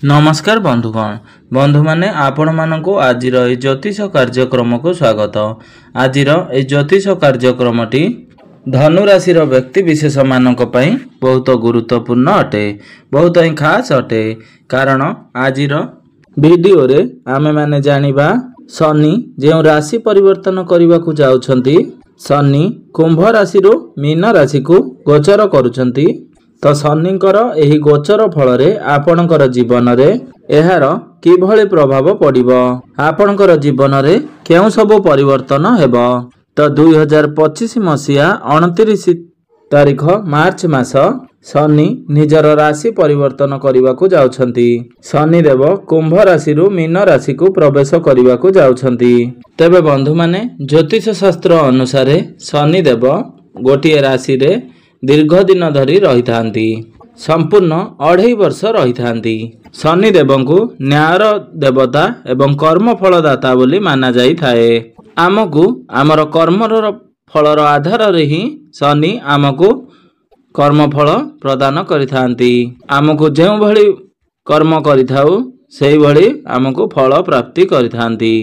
नमस्कार बंधुगण बंधु माने आपण मानकु आजिर ए ज्योतिष कार्यक्रम को स्वागत। आजिर ए ज्योतिष कार्यक्रमटी धनु राशि व्यक्ति विशेष मानक पई बहुत गुरुत्वपूर्ण अटे, बहुत ही खास अटे। कारण आजिर वीडियो रे आमे माने जानिबा शनि जे राशि परिवर्तन करने को जाउछंती। शनि कुंभ राशि रो मीन राशि को गोचर करुछंती। तो शनिकर एही गोचर फल रे आपणकर जीवन रे एहार किभଳି प्रभाव पड़िबो, आपणकर जीवन रे केउ सब परिवर्तन हेबो। तो 2025 मसिया 29 तारीख मार्च मास शनि निजर राशि परिवर्तन करने को जाउछंती। शनि देव कुंभ राशि रु मीन राशि को प्रवेश करने को जाउछंती। तेबे बंधु माने ज्योतिष शास्त्र अनुसार शनि देव गोटे राशि रे दीर्घ दिन धरी रही थांती, संपूर्ण 2.5 वर्ष रही थांती। शनि देवंकु न्यायर देवता एवं कर्म फलदाता बोली माना जाई थाए। आमकु आमर कर्मर फलर आधार रे ही शनि आमकु कर्म फल प्रदान करि थांती। आमकु जेउ भली कर्म करि थाउ सेही भली आमकु फल प्राप्ति करि थांती।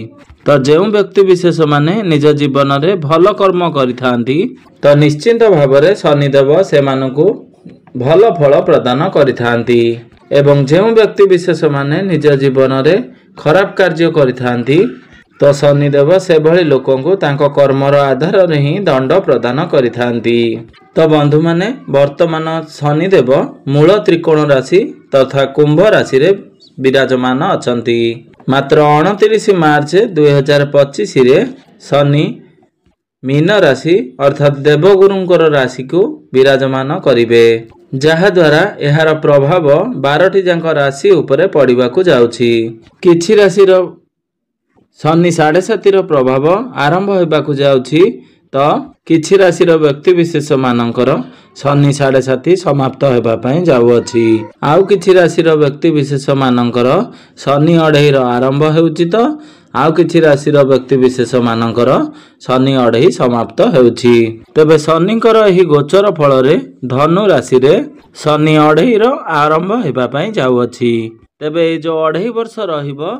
तो जो व्यक्ति विशेष माने निज जीवन रे भल कर्म करि थांती तो निश्चिंत भावरे शनिदेव से मानकु भल फल प्रदान करि थांती। एवं जो व्यक्ति विशेष माने निज जीवन रे खराब कार्य करि थांती तो शनिदेव से भली लोकंकु तांको कर्मर आधार रे ही दंड प्रदान करि थांती। तो बंधु माने वर्तमान शनिदेव मूल त्रिकोण राशि तथा कुंभ राशि रे विराजमान अछंती। मात्र 29 मार्च 2025 रे शनि मीन राशि अर्थात देवगुरुंकर राशि को विराजमान करिवे, जहा द्वारा एहार प्रभाव 12टी जांक राशि उपरे पड़िबा को जाउछि। किछि राशि रो शनि 7.5 प्रभाव आरंभ होबा को जाउछि तो किछि राशि रो व्यक्ति विशेष मानकर शनि 7.5 समाप्त होबा पई जाउछि। आउ किछि राशि रो व्यक्ति विशेष मानकर शनि 2.5 रो आरंभ हेउछि तो आउ किछि राशि रो व्यक्ति विशेष मानकर शनि 2.5 समाप्त हेउछि। तबे शनिकर एही गोचर फल रे धनु राशि रे शनि 2.5 रो आरंभ हेबा पई जाउछि। तबे ए जो 2.5 वर्ष रहिबो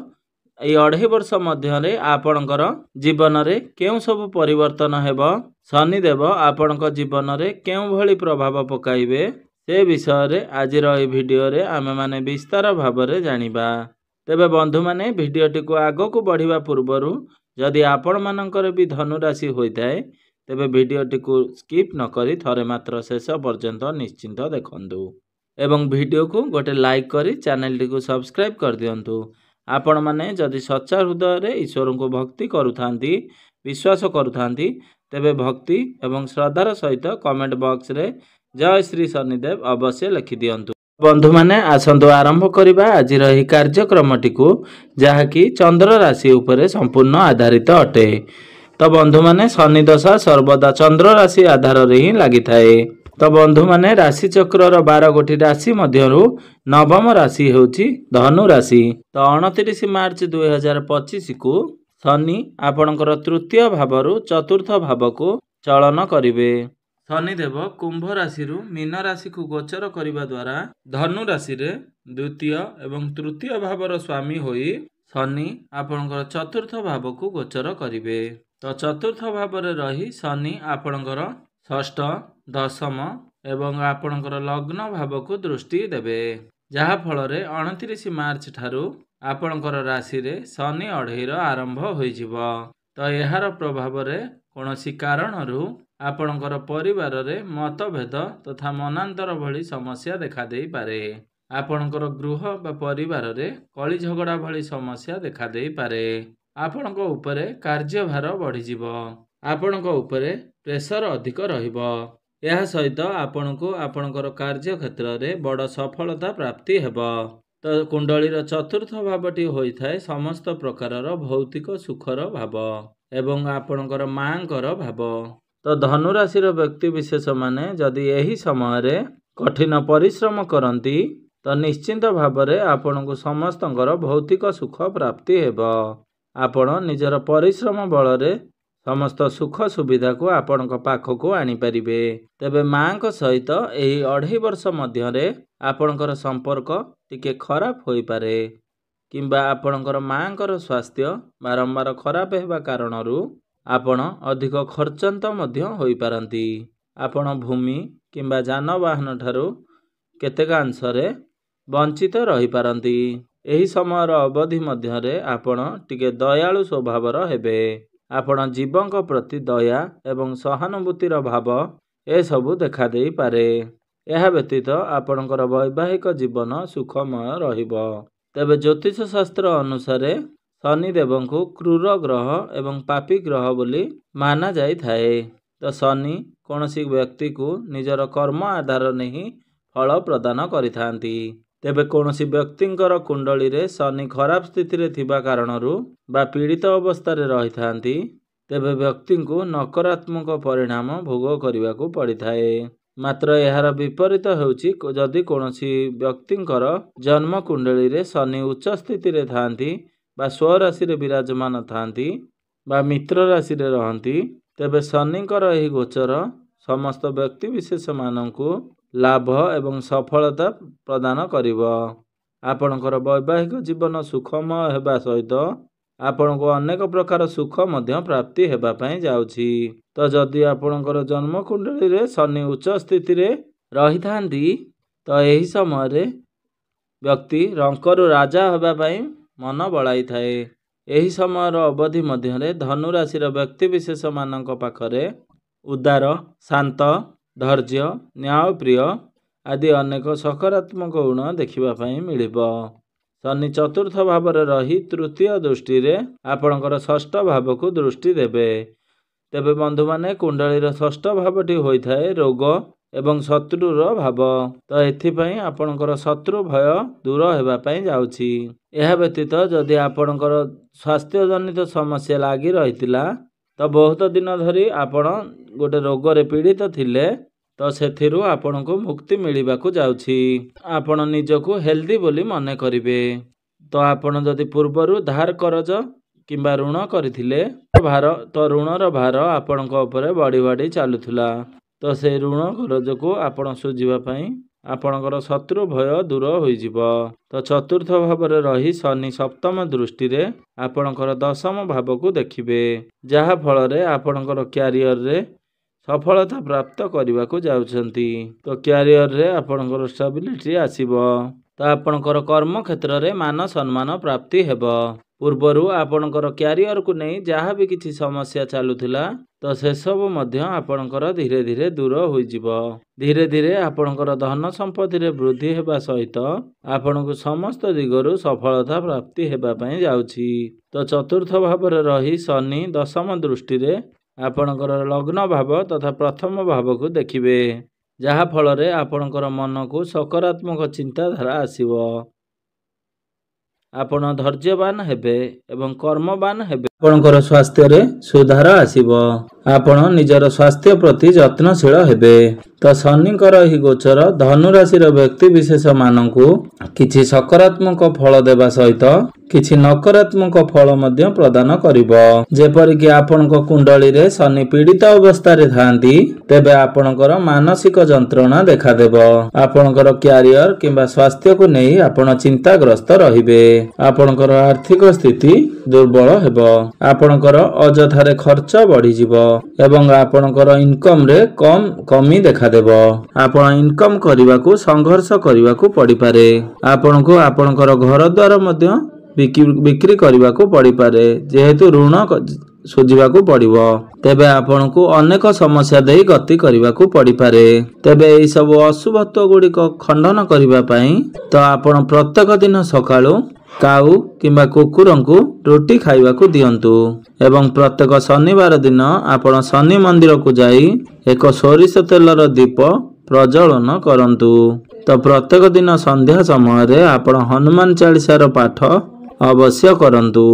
ए 2.5 वर्ष मध्य रे आपणकर जीवन रे केउ सब परिवर्तन हेबो, शनिदेव आपणक जीवन रे केउ भली प्रभाव पकाइबे से विषय रे आजिर ए वीडियो रे आमे माने विस्तार भाव रे जानिबा। तेबे बंधु माने वीडियोटी को आगो को बढ़िबा पूर्वरु जदि आपण मानकर भी धनु राशि होइताए तेबे वीडियोटी को स्किप न करी थरे मात्र शेष पर्यंत निश्चिंत देखंतु एवं वीडियो को गोटे लाइक करी चैनल टी को सब्सक्राइब कर दियंतु। आपण माने जदि सच्चा हृदय रे ईश्वर को भक्ति करुथांती, विश्वास करुथांती तेबे भक्ति एवं श्रद्धार सहित कमेंट बॉक्स रे जय श्री शनिदेव अवश्य लिखि दियंतु। बंधु माने आसंतु आरंभ करिबा आजिर एही कार्यक्रमटी को जहा कि चंद्र राशि उपरे संपूर्ण आधारित अटे। तो बंधु माने शनि दशा सर्वदा चंद्र राशि आधार रे ही लागि थाए। तो बंधु माने राशि चक्र रो 12 गोटी राशि मध्यरु नवम राशि हेउची धनु राशि। तो 29 मार्च 2025 को शनि आपणकर तृतीय भावरु चतुर्थ भाव को चलन करिवे। शनिदेव कुंभ राशि रु मीन राशि को गोचर करिबा द्वारा धनु राशि रे द्वितीय एवं तृतीय भावर स्वामी होई शनि आपणकर चतुर्थ भाव को गोचर करिवे। तो चतुर्थ भाव रे रही शनि आपणकर षष्ठ दशम एवं आपणकर लग्न भाव को दृष्टि देवे, जहा फल रे 29 मार्च ठारू आपणकर राशि रे शनि 2.5 रो आरंभ होई जिवो। तो एहार प्रभाव रे कोनोसी कारणरू आपणकर परिवार रे मतभेद तथा मनांतर भली समस्या देखा देई पारे। आपणकर गृह बा परिवार रे कली झगड़ा भली समस्या देखा देई पारे। आपणको उपरे कार्यभार बढ़ी जिवो, आपणको उपरे प्रेशर अधिक रहिबो। यह सहित आपणको आपणकर कार्य क्षेत्र रे बड़ सफलता प्राप्ति हेबो। तो कुंडलीर चतुर्थ भावटी होई थाए समस्त प्रकारर भौतिक सुखर भाव एवं आपणकर मांकर भाव। तो धनु राशि व्यक्ति विशेष माने जदि यही समय रे कठिन परिश्रम करती तो निश्चिंत भावरे आपण को समस्तंकर भौतिक सुख प्राप्ति हेबो। आपण निजर परिश्रम बल रे समस्त सुख सुविधा को आपण पाखक आनी परिबे। तेबे मां सहित एही 2.5 वर्ष मध्य आपणकर संपर्क टिके खराब होई पारे किंबा आपणकर मांकर स्वास्थ्य बारंबार खराब हेबा कारणरू आपण अधिक खर्चांत मध्य होई पारंती। आपण भूमि किंबा जानवाहन ठारू केतेक अंशरे वंचित रही पारंती। एही समयर अवधि मध्यरे आपण टिके दयालु स्वभावर हेबे। आपण जीवंक प्रति दया एवं सहानुभूतिर भाव ए सबु देखा देई पारे। यह व्यतीत आपणकर वैवाहिक जीवन सुखमय रहिबो। तेबे ज्योतिष शास्त्र अनुसार शनिदेव को क्रूर ग्रह एवं पापी ग्रह बोली माना जाई थाए। तो शनि कौनसी व्यक्ति को निजर कर्म आधार नहीं फल प्रदान करिथांती। तेबे कौनसी व्यक्तिंकर कुंडली रे शनि खराब स्थिति रे थिबा कारणरू बा पीड़ित अवस्था रे रही थांती तेबे व्यक्ति को नकारात्मक परिणाम भोग करने को पड़ी थाए। मात्र यार विपरीत होउची जदि कौनसी व्यक्तिंकर जन्म कुंडली रे शनि उच्च स्थिति रे थांती बा स्वराशि रे विराजमान थांती बा मित्र राशि रे रहंती तेबे शनिकर एही गोचर समस्त व्यक्ति विशेष माननकु लाभ एवं सफलता प्रदान करिवो। आपणकर वैवाहिक जीवन सुखमय हेबा सहित आपण को अनेक प्रकार सुख मध्य प्राप्ति हेबा पई जाउछि। तो जदि आपणकर जन्म कुंडली रे शनि उच्च स्थिति रे रही थांती तो एही समय रे व्यक्ति रंकरु राजा हेबा पई मन बळाई थाए। एही समयर अवधि मध्य रे धनु राशि व्यक्ति विशेष मानक पाखरे उदार शांत धैर्य न्यायप्रिय आदि अनेक सकारात्मक गुण देखिबा पई मिलिबो। शनि चतुर्थ भाव रे रही तृतीय दृष्टि रे आपणकर षष्ठ भाव को दृष्टि देबे। तेबे बंधु माने कुंडली रे षष्ठ भावटी होई थाए रोग एवं शत्रुर भाव। तो एथिपई आपणकर शत्रु भय दूर हेबा पई जाउछि। एहा व्यतीत जदि आपणकर स्वास्थ्य जनित समस्या लागी रहितिला तो बहुत दिन धरी आपण गोटे रोग रे पीड़ित थिले तो सेथिरु आपण को मुक्ति मिलिबा को जाउछि। आपण निजको हेल्दी बोली मने करिवे। तो आपण जदि पूर्वरु धार करज किंबा ऋण करिथिले तो ऋणर भार आपणक उपरे बढ़ी बढ़ी चालुथिला। तो से ऋण करज को आपण सुझिबा पई आपणकर शत्रु भय दूर होई जिवो। तो चतुर्थ भाव रे रही शनि सप्तम दृष्टि रे आपणकर दशम भाव को देखिबे जहा फल रे आपणकर कैरियर रे सफलता प्राप्त करने को जाउछंती। तो कैरियर रे आपणकर स्टेबिलिटी आसीबो। तो आपणकर कर्म क्षेत्र रे मान सम्मान प्राप्ति हेबो। पूर्वरु आपणकर कैरियर को नहीं जहाँ भी किसी समस्या चलुथिला तो से सब मध्य आपणकर धीरे धीरे दूर होई जिवो। धीरे धीरे आपणकर धन संपत्ति रे वृद्धि हेबा सहित आपणको समस्त दिगरु सफलता प्राप्ति हेबा पई जाउछि। तो चतुर्थ भाव रे रही शनि दशम दृष्टि रे आपणकर लग्न भाव तथा प्रथम भाव को देखिबे जहा फल रे आपणकर मन को सकारात्मक चिंताधारा आसीबो। आपण धैर्यवान हेबे एवं कर्मवान हेबे। आपणकर स्वास्थ्य रे सुधार आसीबो। आपण निजर स्वास्थ्य प्रति यत्नशील हेबे। तो शनिकर ही गोचर धनु राशि व्यक्ति विशेष मानकु किछि सकारात्मक फल देबा सहित किछि नकारात्मक फल मध्य प्रदान करिवो। जेपरि कि आपणको कुंडली रे शनि पीड़ित अवस्था रे थांती तेबे आपणकर मानसिक जंत्रणा देखा देबो। आपणकर कैरियर किंबा स्वास्थ्य को नहीं आपण चिंताग्रस्त रहिबे। आपणकर आर्थिक स्थिति दुर्बल हेबो। आपणकर अजथारे खर्च बढ़ी जिवो एवं आपणकर इनकम रे कमी देखा देबो। आपण इनकम करबा को संघर्ष करबा को पड़ी पारे। आपणको आपणकर घर द्वार मध्य बिक्री करबा को पड़ी पारे जेहेतु ऋण सुझिबा को पड़िबो। तेबे आपणको अनेक समस्या देई गति करबा को पड़ी पारे। तेबे एई सब अशुभत्व गुडी को खंडन करबा पई तो आपण प्रत्येक दिन सकाळू काऊ किंबा कुकुरंकु रोटी खाइबा को दियंतु एवं प्रत्येक शनिवार दिन आपण शनि मंदिर को जाई एक सोरिष तेलर दीप प्रज्वलन करंतु। तो प्रत्येक दिन संध्या समय रे आपण हनुमान चालीसार पाठ अवश्य करंतु।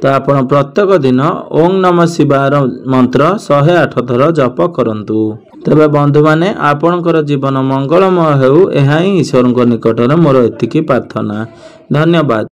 तो आपण प्रत्येक दिन ओम नमः शिवाय मंत्र 108 थर जप करंतु। तेबे बंधु माने आपणकर जीवन मंगलमय हेउ एहा ही ईश्वर निकट रे मोर एतिकी प्रार्थना। धन्यवाद।